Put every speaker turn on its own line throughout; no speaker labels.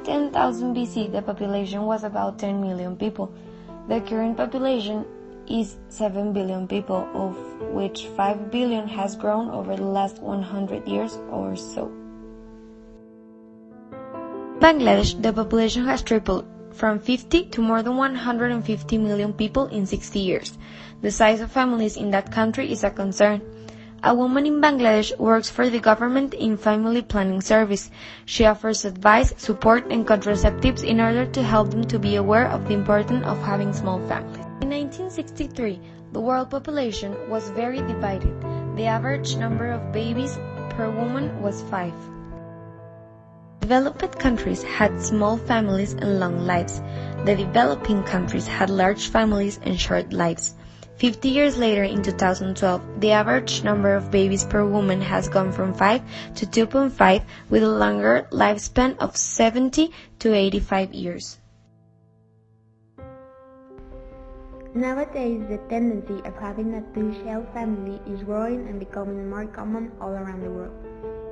10,000 BC, the population was about 10 million people. The current population is 7 billion people, of which 5 billion has grown over the last 100 years or so. In Bangladesh, the population has tripled from 50 to more than 150 million people in 60 years. The size of families in that country is a concern. A woman in Bangladesh works for the government in family planning service. She offers advice, support, and contraceptives in order to help them to be aware of the importance of having small families. In 1963, the world population was very divided. The average number of babies per woman was 5. Developed countries had small families and long lives. The developing countries had large families and short lives. 50 years later, in 2012, the average number of babies per woman has gone from 5 to 2.5, with a longer lifespan of 70 to 85 years.
Nowadays, the tendency of having a two-child family is growing and becoming more common all around the world.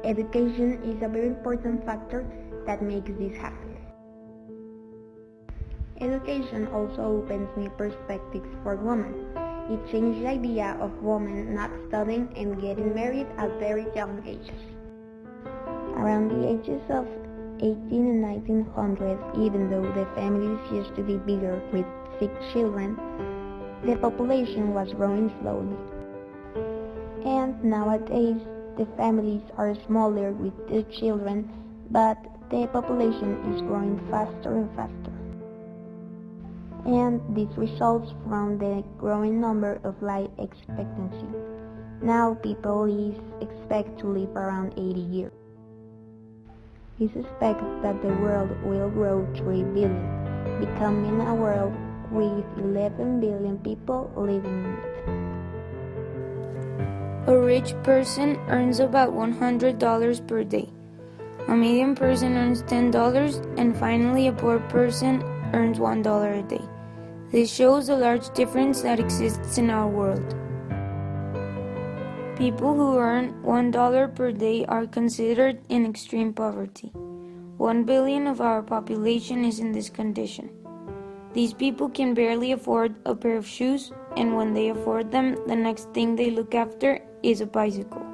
Education is a very important factor that makes this happen. Education also opens new perspectives for women. It changed the idea of women not studying and getting married at very young ages. Around the ages of 18 and 1900, even though the families used to be bigger with 6 children, the population was growing slowly. And nowadays, the families are smaller with 2 children, but the population is growing faster and faster. And this results from the growing number of life expectancy. Now people expect to live around 80 years. It is expected that the world will grow 3 billion, becoming a world with 11 billion people living in it.
A rich person earns about $100 per day. A medium person earns $10, and finally a poor person earns $1 a day. This shows a large difference that exists in our world. People who earn $1 per day are considered in extreme poverty. 1 billion of our population is in this condition. These people can barely afford a pair of shoes, and when they afford them, the next thing they look after is a bicycle.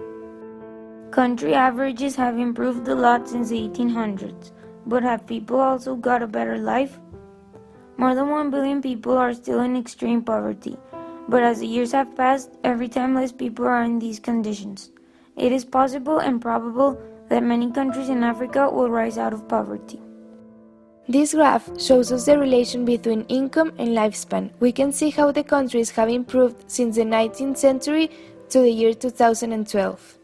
Country averages have improved a lot since the 1800s, but have people also got a better life? More than 1 billion people are still in extreme poverty, but as the years have passed, every time less people are in these conditions. It is possible and probable that many countries in Africa will rise out of poverty.
This graph shows us the relation between income and lifespan. We can see how the countries have improved since the 19th century to the year 2012.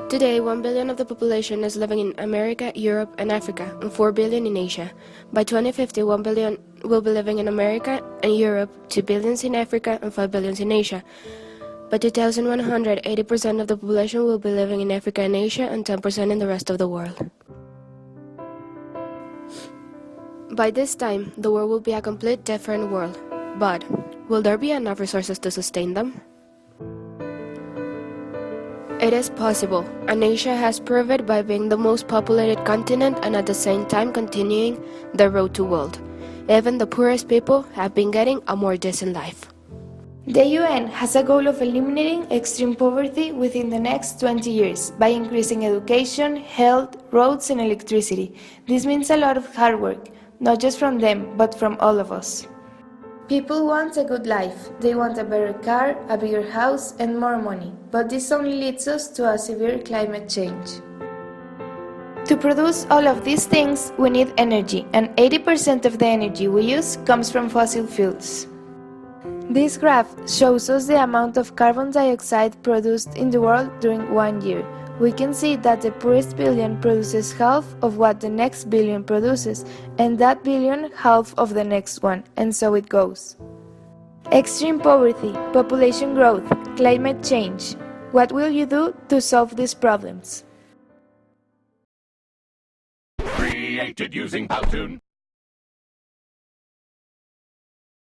Today, 1 billion of the population is living in America, Europe, and Africa, and 4 billion in Asia. By 2050, 1 billion will be living in America and Europe, 2 billion in Africa, and 5 billion in Asia. By 2100, 80% of the population will be living in Africa and Asia, and 10% in the rest of the world. By this time, the world will be a complete different world. But will there be enough resources to sustain them? It is possible, and Asia has proved it by being the most populated continent and at the same time continuing the road to world. Even the poorest people have been getting a more decent life.
The UN has a goal of eliminating extreme poverty within the next 20 years by increasing education, health, roads, and electricity. This means a lot of hard work, not just from them, but from all of us. People want a good life. They want a better car, a bigger house, and more money. But this only leads us to a severe climate change. To produce all of these things, we need energy, and 80% of the energy we use comes from fossil fuels. This graph shows us the amount of carbon dioxide produced in the world during 1 year. We can see that the poorest billion produces half of what the next billion produces, and that billion half of the next one, and so it goes. Extreme poverty, population growth, climate change. What will you do to solve these problems?
Created using Powtoon.